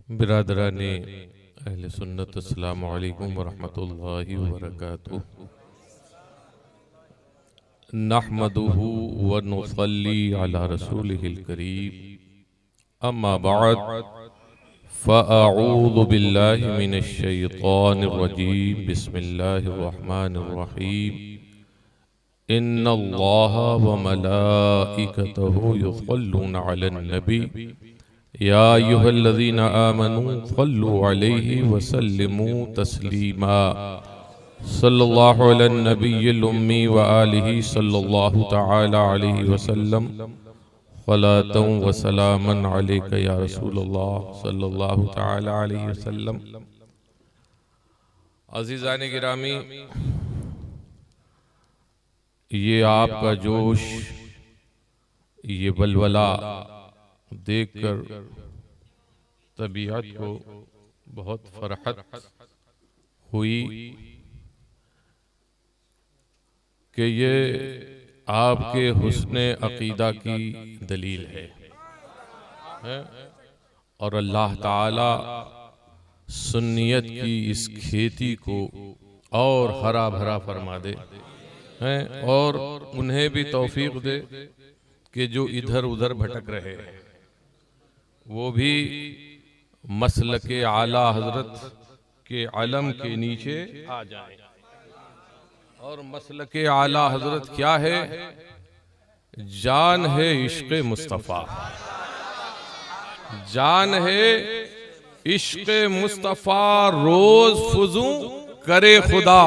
बिरादराने अहले सुन्नत अस्सलामु अलैकुम वरहमतुल्लाहि वबरकातुहू। नहमदुहु व नुसल्ली अला रसूलिहिल करीम। अम्मा बअद फ़अऊज़ु बिल्लाहि मिनश शैतानिर रजीम। बिस्मिल्लाहिर रहमानिर रहीम। इन्नल्लाहा व मलाइकतहु युसल्लूना अलन नबी या अय्युहल्लज़ीना आमनू सल्लु अलैहि व सल्लिमू तस्लीमा। सल्लल्लाहु अलन नबिय्यिल उम्मी व आलिहि सल्लल्लाहु तआला अलैहि वसल्लम। सलातन व सलामन अलैका या रसूलल्लाह सल्लल्लाहु तआला अलैहि वसल्लम। अज़ीज़ान गिरामी, ये आपका जोश, ये बलवला देखकर तबीयत को बहुत फरहत हुई कि ये आपके हुस्ने अकीदा की दलील है और अल्लाह ताला सुन्नियत की इस खेती को और हरा भरा फरमा दे हैं और उन्हें भी तौफीक दे कि जो इधर उधर भटक रहे हैं वो भी मसलके आला हजरत के अलम के नीचे आ जाएं। और मसलके आला हजरत क्या है? जान है इश्क़ मुस्तफ़ा, जान है इश्क़ मुस्तफ़ा। रोज फुजू करे खुदा,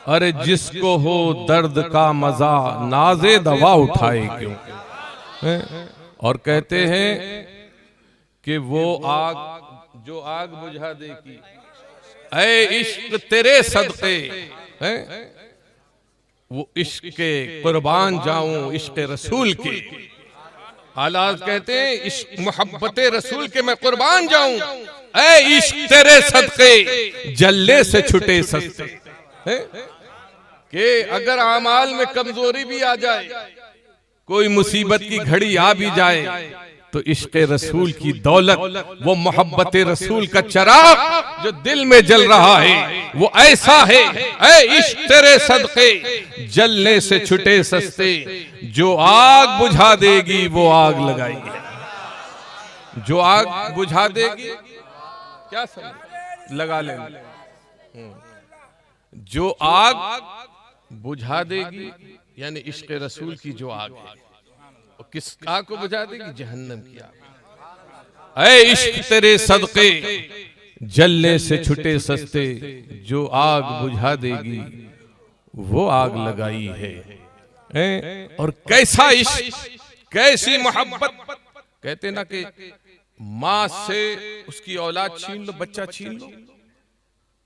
अरे जिसको हो दर्द का मजा नाज़े दवा उठाए क्यों। और कहते हैं कि वो आग जो आग बुझा देगी, ऐ इश्क तेरे सदक़े, वो इश्क के कुर्बान जाऊं इश्क रसूल के। आलाज कहते हैं इश्क मोहब्बत रसूल के मैं कुर्बान जाऊं, ऐ इश्क तेरे सदक़े जल्ले से छुटे सस्ते। कि अगर आमाल में कमजोरी भी आ जाए, कोई मुसीबत की घड़ी आ भी जाए, तो इश्क़ रसूल की दौलत, वो मोहब्बत रसूल का चिराग जो दिल में जल रहा है, वो ऐसा है ऐ इश्क़ तेरे सदक़े जलने से छुटे सस्ते। जो आग बुझा देगी वो आग लगाई है, जो आग बुझा देगी क्या समझ लगा लेंगे। जो आग बुझा देगी यानी इश्क़ रसूल की जो आग है, और किस आग को बुझा देगी? जहन्नम की आग। ऐ इश्क़ तेरे सदक़े जलने से छुटे सस्ते, जो आग बुझा देगी वो आग लगाई है। और कैसा इश्क़, कैसी मोहब्बत। कहते ना कि माँ से उसकी औलाद छीन लो, बच्चा छीन लो,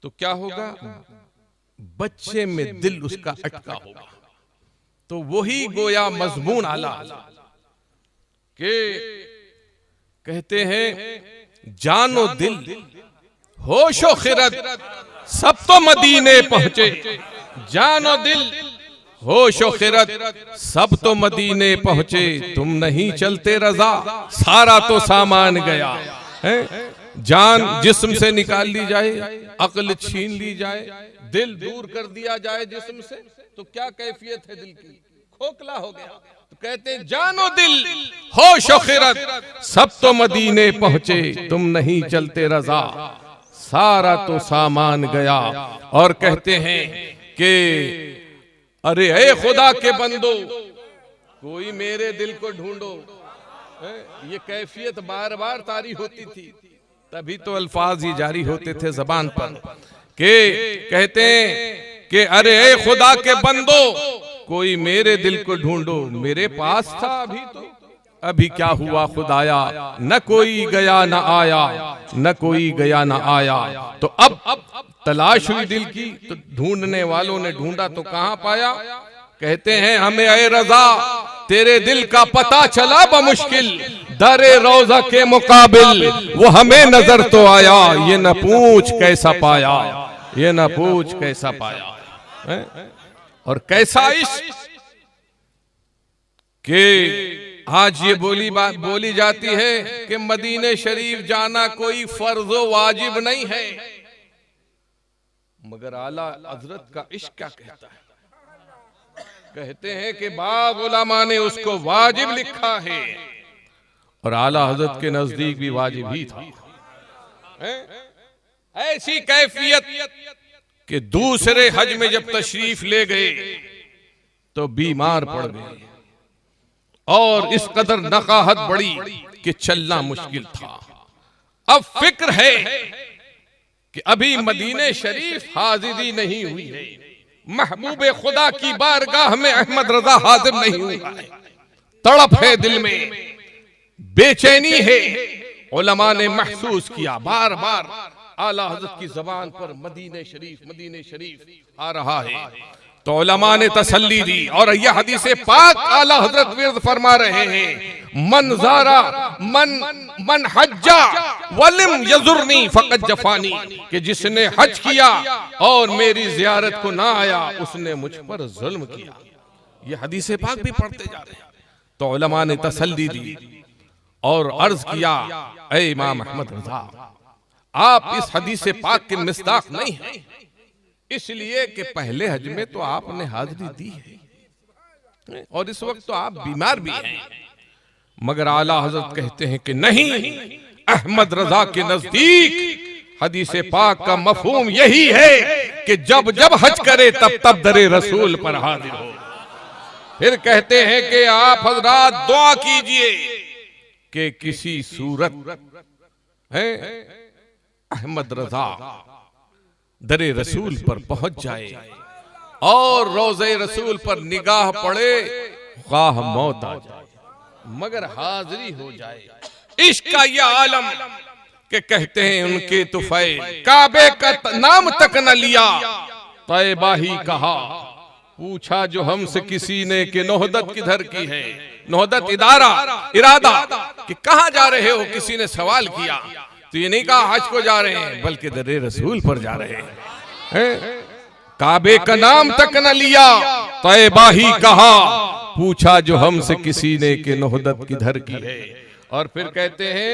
तो क्या होगा? बच्चे में दिल उसका अटका होगा। तो वही गोया मजमून आला के कहते हैं जानो दिल होशो खिरत सब तो मदीने पहुंचे। जानो दिल होशो खिरत सब तो मदीने पहुंचे। तुम नहीं चलते रजा सारा तो सामान गया है। जान जिस्म से निकाल ली जाए, अक्ल छीन ली जाए, दिल दूर कर दिया जाए जिस्म से, तो क्या कैफियत है दिल की? खोखला हो गया। तो कहते हैं जानो दिल होश खिरत सब तो मदीने पहुंचे। तुम नहीं चलते रजा सारा तो सामान गया। और कहते हैं कि अरे ए खुदा के बंदो कोई मेरे दिल को ढूंढो। ये कैफियत बार बार तारी होती थी, तभी तो अल्फाज ही जारी होते थे जबान पर। के कहते हैं कि अरे ए खुदा के बंदो कोई मेरे दिल को ढूंढो। मेरे पास था अभी, तो अभी क्या हुआ खुदाया? न कोई गया न आया, न कोई गया न आया। तो अब तलाश हुई दिल की, तो ढूंढने वालों ने ढूंढा तो कहां पाया? कहते हैं हमें ऐ रजा तेरे दिल का पता चला बमुश्किल, दरे रोजा के मुकाबिल वो हमें नजर तो आया। ये न पूछ कैसा पाया, ये न पूछ कैसा पाया। और कैसा इश्क के आज ये बोली जाती है कि मदीने शरीफ जाना कोई फर्ज वाजिब नहीं है, मगर आला हजरत का इश्क क्या कहता है? कहते हैं कि बाद उलमा ने उसको वाजिब लिखा है और आला हजरत के नजदीक भी वाजिब ही था। ऐसी कैफियत कि दूसरे हज में जब तशरीफ ले गए तो बीमार पड़ गए और इस कदर नकाहत बढ़ी कि चलना मुश्किल था। अब फिक्र है कि अभी मदीने शरीफ हाजिरी नहीं हुई है, महबूबे खुदा की बारगाह में अहमद रजा हाजिर नहीं हुआ है, तड़प है दिल में, बेचैनी है। उलमा ने महसूस किया बार बार आला हजरत की जबान पर मदीने शरीफ आ रहा है, तो उलमा ने तसल्ली दी और यह हदीस पाक आला हजरत विर्द फरमा रहे हैं, मन ज़ारा मन हज्जा वलिम यजुरनी फकत जफानी, कि जिसने हज किया और मेरी जियारत को ना आया उसने मुझ पर जुल्म किया। यह हदीस पाक भी पढ़ते जा रहे हैं। तो उलमा ने तसल्ली दी और अर्ज किया, ऐ इमाम अहमद रजा, आप इस हदीस पाक के मिस्दाक नहीं हैं, इसलिए कि पहले हज में तो आपने हाजिरी दी है और इस वक्त तो आप बीमार भी हैं। मगर आला हजरत कहते हैं कि नहीं, अहमद रजा के नजदीक हदीस पाक का मफहूम यही है कि जब जब हज करे तब तब दरे रसूल पर हाजिर हो। फिर कहते हैं कि आप हजरात दुआ कीजिए कि किसी सूरत है अहमद रजा दरे रसूल पर पहुंच जाए और रोज़े रसूल पर निगाह पड़े, ख्वाह मौत आ जाए मगर हाजिरी हो जाए। इश्क का यह आलम के कहते हैं उनके तुफैल, काबे का नाम तक न लिया, तैबा ही कहा, पूछा जो हमसे किसी ने कि नोहदत किधर की है। नोहदत इरादा कि कहां जा रहे हो, किसी ने सवाल किया तो ये नहीं कहा हज को जा रहे हैं, बल्कि दरे रसूल पर जा रहे हैं। काबे का नाम तक न लिया, तैबा ही कहा, पूछा जो हमसे किसी ने कि नोहदत किधर की है। और फिर कहते हैं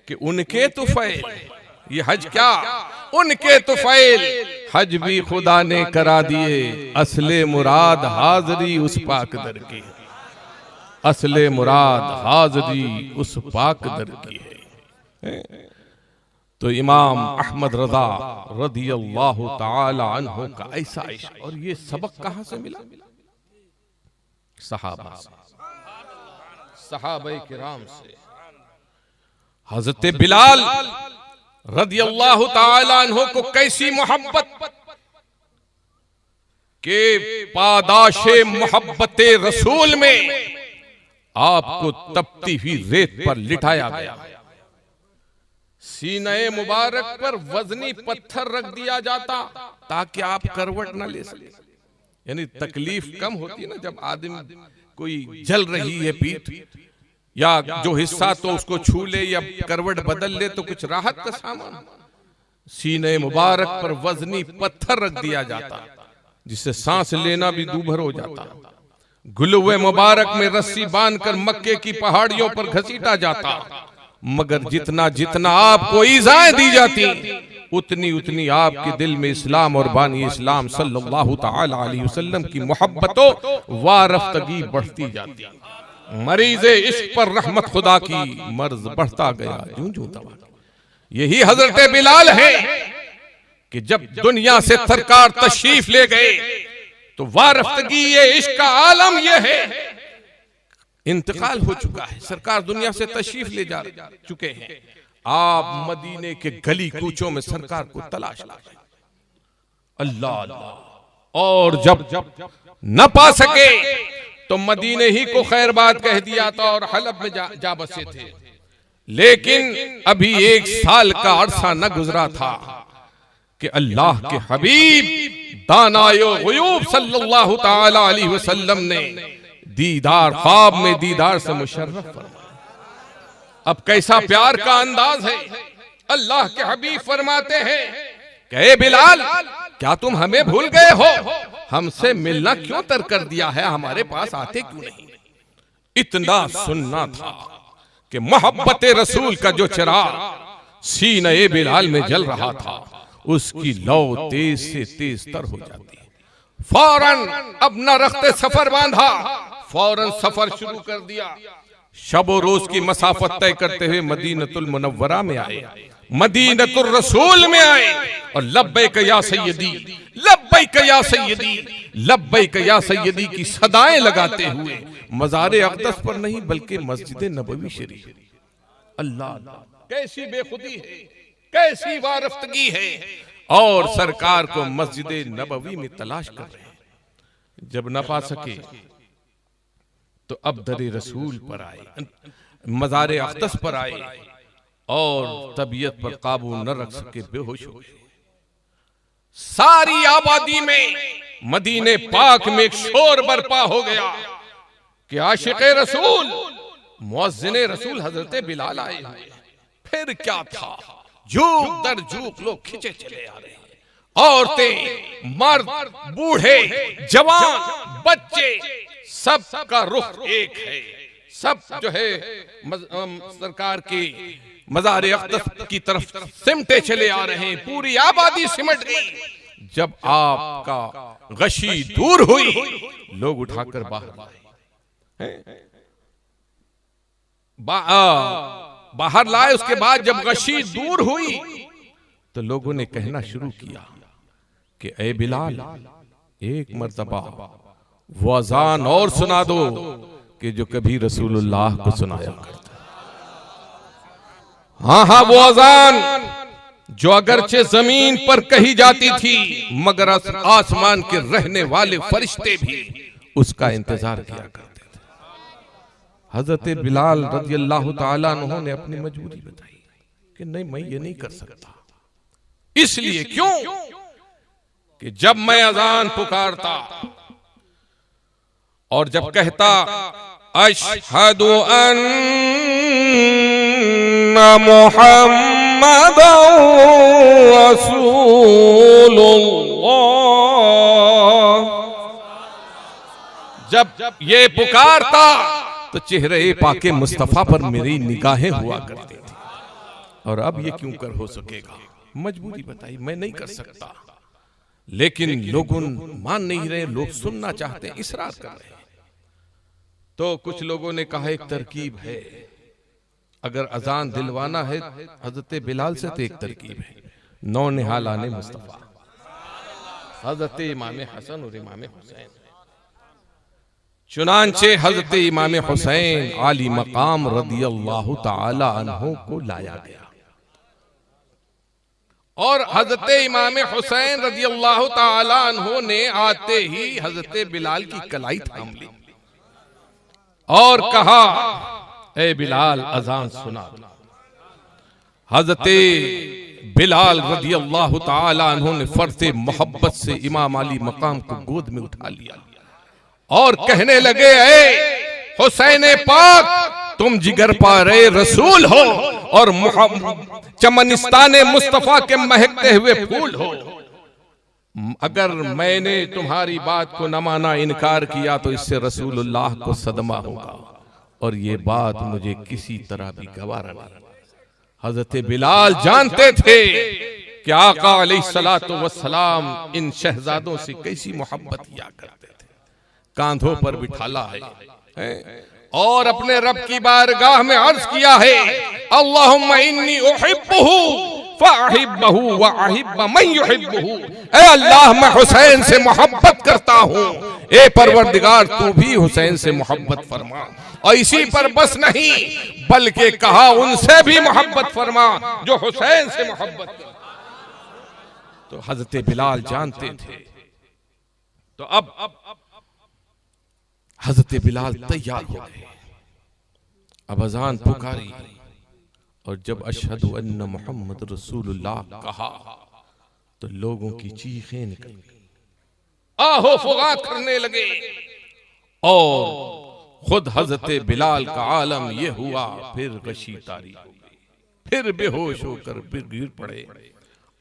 कि उनके तुफैल, ये हज क्या, उनके तुफैल हज भी खुदा ने करा दिए, असले मुराद हाजरी उस पाक दर की, असले मुराद हाजरी उस पाक दर की है। तो इमाम अहमद रजा रदियल्लाहु ताला अन्हु का ऐसा इश्क, और ये सबक कहां से मिला? सहाबा से, सहाबाए किराम से। हजरत बिलाल रदियल्लाहु ताला अन्हु को कैसी मोहब्बत के पादाशे मोहब्बते रसूल में आपको तपती हुई रेत पर लिटाया गया, सीने मुबारक पर वजनी पत्थर रख दिया जाता ताकि आप करवट न ले सके। यानी तकलीफ कम होती है ना, जब आदमी कोई जल रही है पीठ या जो हिस्सा तो उसको छू ले या करवट बदल ले तो कुछ राहत का सामान। सीने मुबारक पर वजनी पत्थर रख दिया जाता जिससे सांस लेना भी दूभर हो जाता। गुलुए मुबारक में रस्सी बांधकर मक्के की पहाड़ियों पर घसीटा जाता, मगर जितना जितना आपको ईज़ाएं दी जाती उतनी उतनी आपके दिल में इस्लाम और बानी इस्लाम सल्लल्लाहु ताला अलैहि वसल्लम की मोहब्बतों वारफ्तगी बढ़ती जाती। मरीज़े इश्क पर रहमत खुदा की मर्ज बढ़ता गया यूं यूं दवा। यही हजरत बिलाल है कि जब दुनिया से सरकार तशरीफ ले गए तो वारफ्तगी ये इश्क का आलम ये है, इंतकाल हो चुका है, सरकार दुनिया से तशरीफ ले जा चुके हैं। आप मदीने के गली कूचों में सरकार को तलाश लाए, अल्लाह अल्लाह, और जब न पा सके तो मदीने ही को खैरबाद कह दिया था और हलब में जा बसे थे। लेकिन अभी 1 साल का अरसा न गुजरा था कि अल्लाह के हबीब दानायो गुयूब सल्लल्लाहु ताला अलैहि वसल्लम ने दीदार, ख्वाब में दीदार से मुशर्रफ फरमाया। अब कैसा प्यार का अंदाज है। अल्लाह के हबीब फरमाते हैं कि ए बिलाल, क्या तुम हमें भूल गए हो? हमसे मिलना क्यों तर्क कर दिया है? हमारे पास आते क्यों नहीं? इतना सुनना था कि मोहब्बत रसूल का जो चिराग सीने बिलाल में जल रहा था, उसकी लौ तेज से तेज तर हो जाती। फौरन अब न रखते सफर बांधा, फौरन सफर शुरू कर दिया। शबो रोज की मसाफत तय करते हुए मदीनतुल मुनव्वरा में आए, मदीनतुर रसूल में आए और लब्बैक या सैयदी, लब्बैक या सैयदी, लब्बैक या सैयदी की सदाएं लगाते हुए मज़ारे अक़दस पर नहीं बल्कि मस्जिद नबवी शरीफ। अल्लाह, कैसी बेखुदी है, कैसी वारफ्तगी है। और सरकार को मस्जिद नबवी में तलाश कर रहे हैं। जब न पा सके तो अब दरे रसूल पर आए, मज़ारे अक़दस पर आए और तबीयत पर काबू न रख सके, बेहोश हो गए। सारी आबादी में, मदीने पाक में एक शोर बर्पा हो गया कि आशिक़े रसूल, मुअज़्ज़िने रसूल हजरत बिलाल आए हुए। फिर क्या था, झूक दर झूक लोग खिंचे चले आ रहे हैं। औरतें, मर्द, बूढ़े, जवान, बच्चे, सब का रुख एक है। सब जो है सरकार की मज़ारे अक़दस की तरफ सिमटे चले आ रहे हैं। पूरी आबादी सिमट गई। जब आपका गशी दूर हुई, लोग उठाकर बाहर लाए। उसके बाद जब गशी दूर हुई तो लोगों ने कहना शुरू किया कि ए बिलाल, एक मर्तबा वो अजान और सुना दो कि जो कभी रसूलुल्लाह को सुनाया करता। हाँ, वो अजान जो अगरचे जमीन पर कही जाती थी, मगर आसमान के रहने वाले फरिश्ते भी उसका इंतजार किया करते थे। हजरत बिलाल रज़ियल्लाहु ताला अन्हु ने अपनी मजबूरी बताई कि नहीं, मैं ये नहीं कर सकता। इसलिए क्यों कि जब मैं अजान पुकारता और जब कहता अशहदु अन्ना मुहम्मदन रसूलुल्लाह, जब ये पुकारता तो चेहरे पाके मुस्तफा पर मेरी निगाहें हुआ करती थी। और अब ये क्यों कर हो सकेगा, मजबूरी बताई, मैं नहीं कर सकता। लेकिन लोग मान नहीं रहे, लोग सुनना चाहते हैं, इसरार कर रहे हैं। तो कुछ लोगों ने कहा एक तरकीब है, अगर अजान दिलवाना है हजरत बिलाल से तो एक तरकीब है, नौ निहालाने मुस्तफा हजरत इमाम हसन और इमाम हुसैन। चुनांचे हजरत इमाम हुसैन आली मकाम रदियल्लाहु ताला अन्हु को लाया गया और हजरत इमाम हुसैन रदियल्लाहु ताला अन्हु ने आते ही हजरत बिलाल की कलाई थाम ली और कहा, ए बिलाल अजान सुना। हजरत बिलाल रदियल्लाहु ताला अन्हु ने फर्ज़े मोहब्बत से इमाम अली मकाम को गोद में उठा लिया और कहने लगे, ए हुसैन पाक, तुम जिगर पारे रसूल हो और चमनिस्ताने मुस्तफा के महकते हुए फूल हो। अगर मैंने तुम्हारी बात को न माना, इनकार किया तो इससे रसूलुल्लाह को सदमा होगा और ये बात मुझे किसी तरह भी गवारा नहीं। हजरत बिलाल जानते थे कि आका अलैहिस्सलातु वस्सलाम इन शहजादों से कैसी मोहब्बत किया करते थे। कांधों पर बिठाला है और अपने रब की बारगाह में अर्ज किया है, अल्लाहुम्मा इन्नी उहिब्बुहु फ़अहिब्बहु व अहिब्ब मन युहिब्बुहु। ऐ अल्लाह, मैं हुसैन से मोहब्बत करता हूँ, ए परवरदिगार तू भी हुसैन से मोहब्बत फरमा। और इसी पर बस नहीं बल्कि कहा उनसे भी मोहब्बत फरमा जो हुसैन से मोहब्बत करते। तो हजरत बिलाल जानते थे। तो अब हजरत बिलाल तैयार हो गए। अब अजान पुकारी और जब अशहदु अन्ना मुहम्मद रसूलुल्लाह कहा तो लोगों की चीखें निकल गई, आहो फुगात करने लगे और खुद हजरत बिलाल का आलम यह हुआ। फिर गशी तारी हो गई, फिर बेहोश होकर फिर गिर पड़े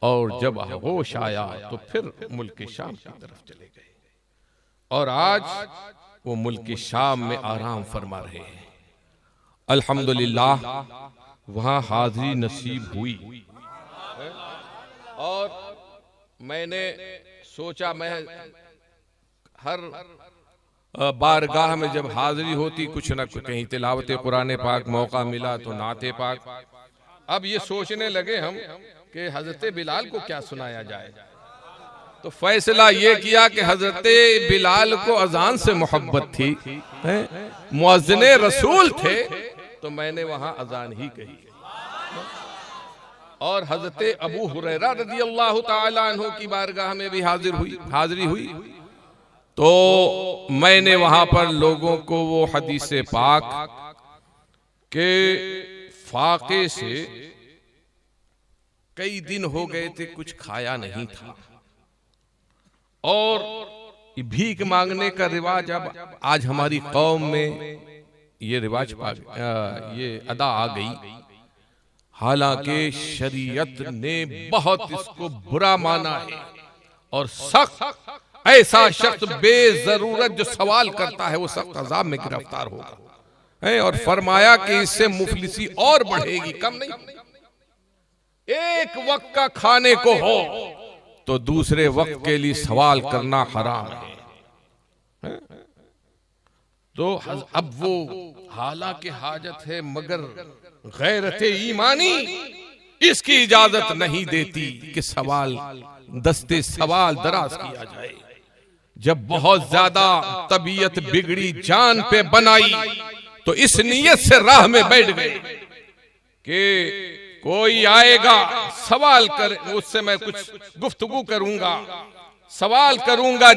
और जब होश आया तो फिर मुल्क शाम की तरफ चले गए। और आज वो मुल्क शाम में आराम फरमा रहे हैं। अल्हम्दुलिल्लाह वहां हाजिरी नसीब हुई और मैंने सोचा, मैं हर बारगाह में जब हाजिरी होती कुछ न कुछ, कहीं तिलावत कुरान पाक, मौका मिला तो नाते पाक। अब ये सोचने लगे हम कि हजरत बिलाल को क्या सुनाया जाए, तो फैसला ये किया कि हजरत बिलाल को अजान से मोहब्बत थी, मुअज्जिने रसूल थे, तो मैंने वहां अजान ही कही। और हजरत अबू हुरैरा रज़ियल्लाहु ताला अन्हु की बारगाह में भी हाजिरी हुई, तो मैंने वहां पर लोगों को वो हदीस पाक के फाके से कई दिन हो गए थे कुछ खाया नहीं था, और भीख मांगने का रिवाज अब आज हमारी कौम में ये रिवाज ये अदा आ गई। हालांकि शरीयत ने बहुत इसको बुरा माना है और सख्त, ऐसा शख्स बेजरूरत जो सवाल करता है वो सख्त अजाब में गिरफ्तार होगा, और फरमाया कि इससे मुफलिसी और बढ़ेगी, कम नहीं। एक वक्त का खाने को हो तो दूसरे वक्त के लिए सवाल करना हराम है। तो अब वो हालांकि हाजत है मगर गैरते ईमानी इसकी इजाजत नहीं देती कि सवाल, दस्ते सवाल दराज किया जाए। जब बहुत ज्यादा तबीयत बिगड़ी, जान पे बनाई, तो इस नियत से राह में बैठ गए कि कोई आएगा सवाल कर, उससे मैं कुछ गुफ्तगू करूंगा, सवाल करूंगा,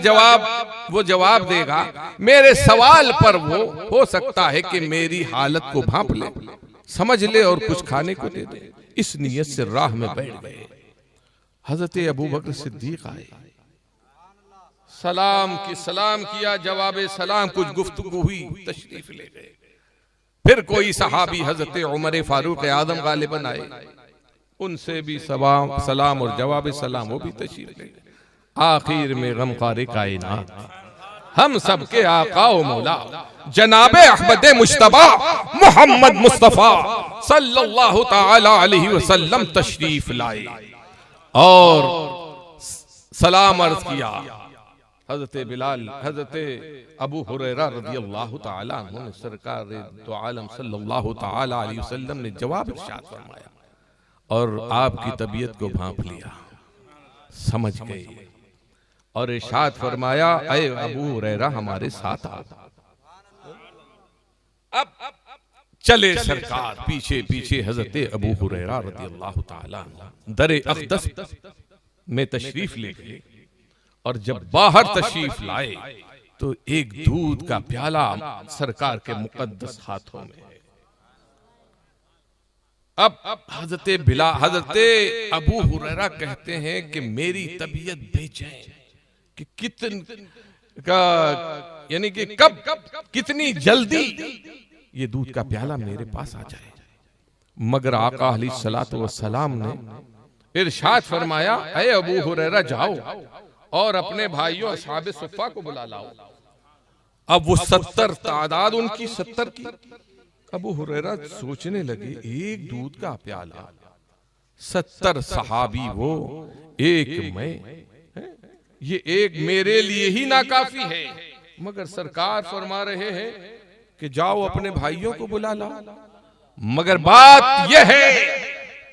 वो जवाब देगा, मेरे सवाल पर वो हो सकता है कि मेरी हालत को भांप ले, समझ ले और कुछ खाने को दे दे। इस नियत से राह में बैठ गए। हजरत अबू बकर सिद्दीक आए, सलाम किया, जवाब सलाम, कुछ गुफ्तगू हुई, तशरीफ ले गए। फिर कोई सहाबी हजरत उमर फारूक आदम गालिबन आए, उनसे भी सलाम और जवाब सलाम, वो भी तशरीफ ले गए। आखिर में गमखारे कायनात हम सबके आका व मौला जनाबे अहमद मुश्तबा मोहम्मद मुस्तफा सल्लल्लाहु ताला अलैहि वसल्लम तशरीफ लाए और सलाम अर्ज किया। हजरत बिलाल, हजरत अबू हुरैरा रज़ियल्लाहु ताला अन्हु ने सरकार दो आलम सल्लल्लाहु ताला अलैहि वसल्लम ने जवाब इरशाद फरमाया और आपकी तबीयत को भांप लिया, समझ गए और इरशाद फरमाया, ऐ अबू हुरैरा हमारे साथ आओ। अब चले सरकार पीछे पीछे हजरत अबू हुरैरा रज़ियल्लाहु ताला दरे अक़दस में तशरीफ ले गए और जब बाहर तशरीफ लाए तो एक दूध का प्याला सरकार के मुकद्दस हाथों में। अब हजरत अबू हुरैरा कहते हैं कि मेरी तबीयत बेचैन कि यानी कि कब कितनी जल्दी ये दूध का प्याला मेरे पास आ जाए, मगर आका अलैहिस्सलातु वस्सलाम ने इरशाद फरमाया, ऐ अबू हुरैरा जाओ और अपने भाइयों असहाबे सुफ़ा को बुला लाओ। अब वो 70 तादाद उनकी 70 की। अबू हुरैरा सोचने लगे, एक दूध का प्याला, 70 सहाबी वो, एक मैं, ये एक मेरे लिए ही नाकाफी है, मगर सरकार फरमा रहे हैं कि जाओ अपने भाइयों को बुला लाओ। मगर बात यह है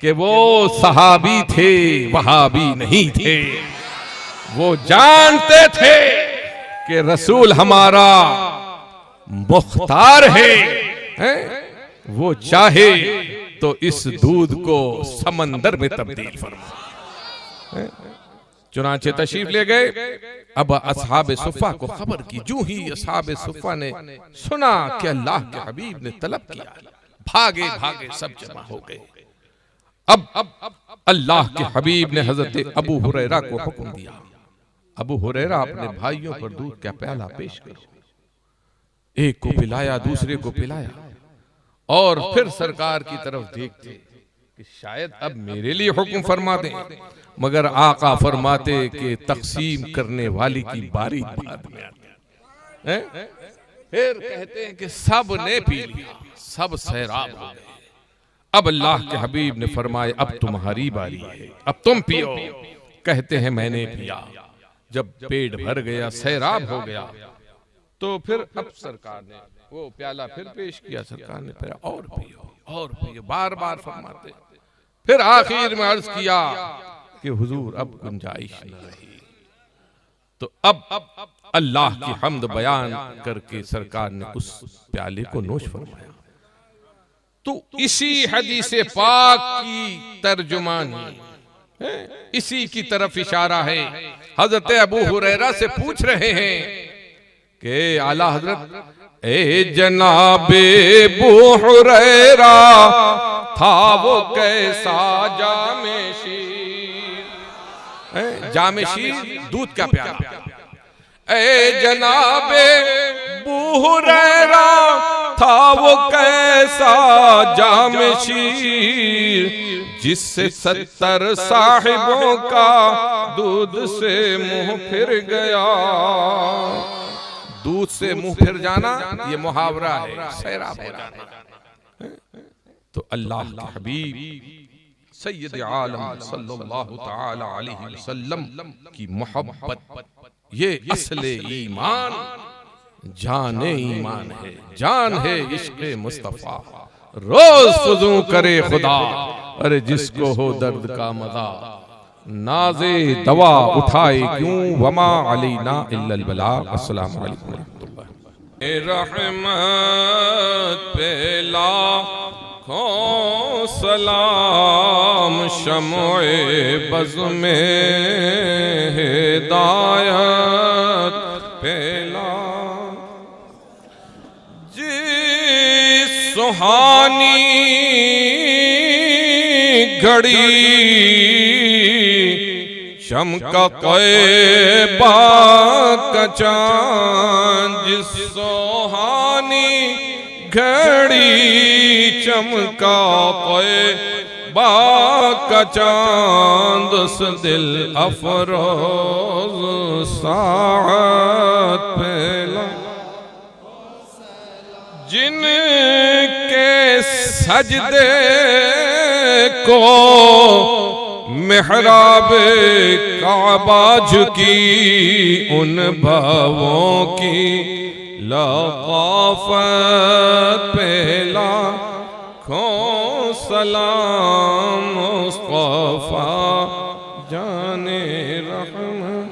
कि वो सहाबी थे, वहाबी नहीं थे। वो जानते थे कि रसूल हमारा मुख्तार है, वो चाहे तो इस दूध को समंदर में तब्दील फरमा। चुनांचे तशरीफ ले गए। अब असहाबे सुफ़ा को खबर की, जो ही असहाबे सुफ़ा ने सुना कि अल्लाह के हबीब ने तलब किया, भागे भागे सब जमा हो गए। अब अल्लाह के हबीब ने हजरत अबू हुरैरा को हुक्म दिया, अबू हुरैरा अपने भाइयों पर दूध का प्याला पेश करो। एक को पिलाया, दूसरे को पिलाया, और फिर सरकार की तरफ देखते कि शायद अब मेरे लिए हुक्म फरमा दें, मगर आका फरमाते कि तकसीम करने वाली की बारी बाद में आती है। फिर कहते हैं कि सब ने पी लिया, सब सैराब हो गए। अब अल्लाह के हबीब ने फरमाया अब तुम्हारी बारी है, अब तुम पियो। कहते हैं मैंने पिया। जब पेट भर गया, सैराब हो गया, तो फिर अब सरकार ने वो प्याला फिर पेश किया। सरकार ने फिर और पियो, और पियो, बार बार फरमाते। फिर आखिर में अर्ज किया कि हुजूर अब गुंजाइश न रही। तो अब अल्लाह की हम्द बयान करके सरकार ने उस प्याले को नोश फरमाया। तो इसी हदीस पाक की तर्जुमानी, इसी की तरफ इशारा है। हजरत अबू हुरैरा से पूछ रहे हैं कि आला हजरत, ए जनाबे अबू हुरैरा था वो कैसा जामे शीर, जामे शीर दूध का प्याला। ए जनाबे अबू हुरैरा था वो कैसा जामे शीर, जिससे 70 साहिबों का दूध से मुंह फिर गया। दूध से मुंह फिर जाना ये मुहावरा है, सैराब हो जाना। तो अल्लाह के हबीब सैयद आलम सल्लल्लाहु तआला अलैहि वसल्लम की मोहब्बत ये असले ईमान, जाने ईमान है, जान है इश्क़े मुस्तफा। रोज फुजू करे खुदा, अरे जिसको हो दर्द का मजा, नाज़े दवा उठाए क्यों, वमा अलैना इल्लल बलाग। अस्सलामु अलैकुम रहमतुल्लाह। रहमत पे लाखों सलाम, शम्ओ-ए बज़ में हिदायत पे सुहानी घड़ी, चमका क़ैबा का चाँद। जिस सुहानी घड़ी चमका क़ैबा का चाँद, उस दिल अफरोज़ साअत फैला। जिनके सजदे को मेहराब काबा झुकी, उन भावों की लताफ़त पे लाखों सलाम। मुस्तफ़ा जाने रहमत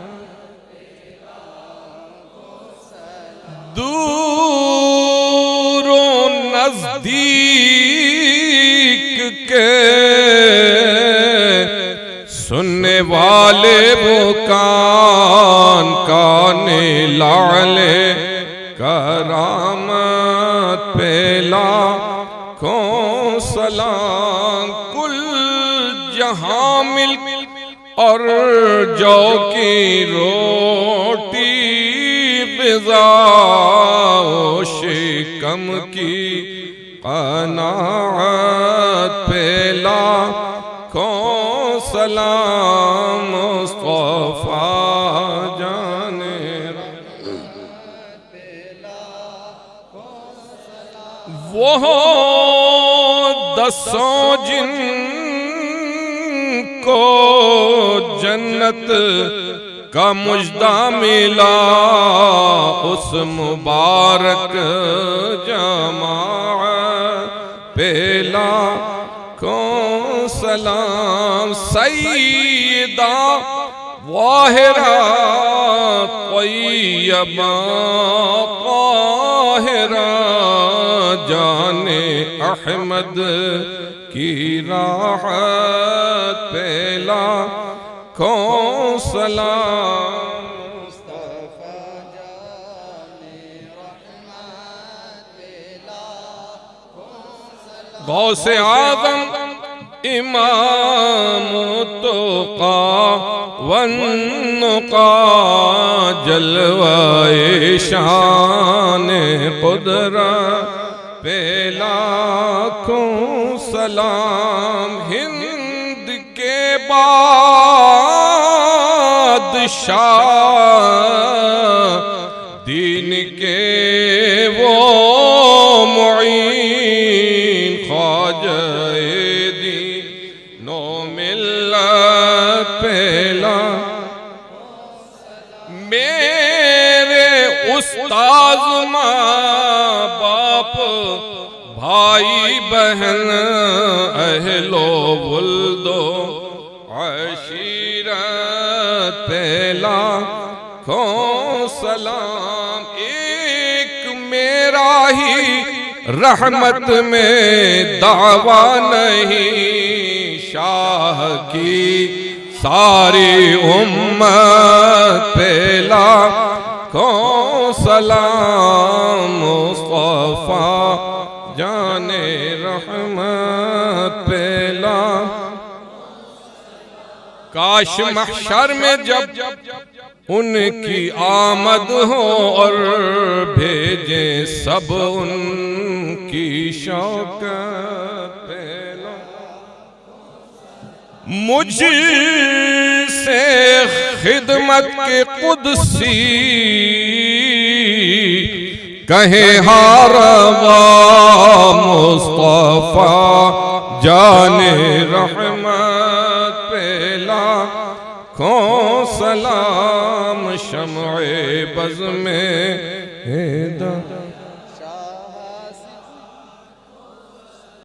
नज़दीक के सुनने वाले वो कान काने लाले, करामत पे लाखों सलाम। कुल जहां मिल और जौ की रोटी, ग़िज़ा शिकम की क़नाअत पे लाखों सलाम। मुस्तफ़ा जाने वो 10 जिनको जन्नत का मुजदा मिला, उस मुबारक जमाअत पे लाखों सलाम। सैयदा वाहिरा तय्यबा ताहिरा, जाने अहमद की राहत पे लाखों सलाम। मुस्तफ़ा जाने रहमत पे लाखों सलाम। गौसे आज़म इमाम तुक़ा वन्नुक़ा, जलवाए शान क़ुदरत पे लाखों सलाम। हिंद के बादशाह, दीन के उस्ताद माँ बाप भाई बहन अहलो वुल्दो अशीरत पहला को सलाम। एक मेरा ही रहमत में दावा नहीं, शाह की सारी उम्मत पहला को सलाम। मुस्तफा जाने रहमत पहला। काश महशर में जब उनकी आमद हो और भेजे सब उनकी शौकत पहला। मुझसे खिदमत के कुदसी कहे हारवा मुस्तफा जाने रहमत पहला को सलाम। शम्ए बज़ में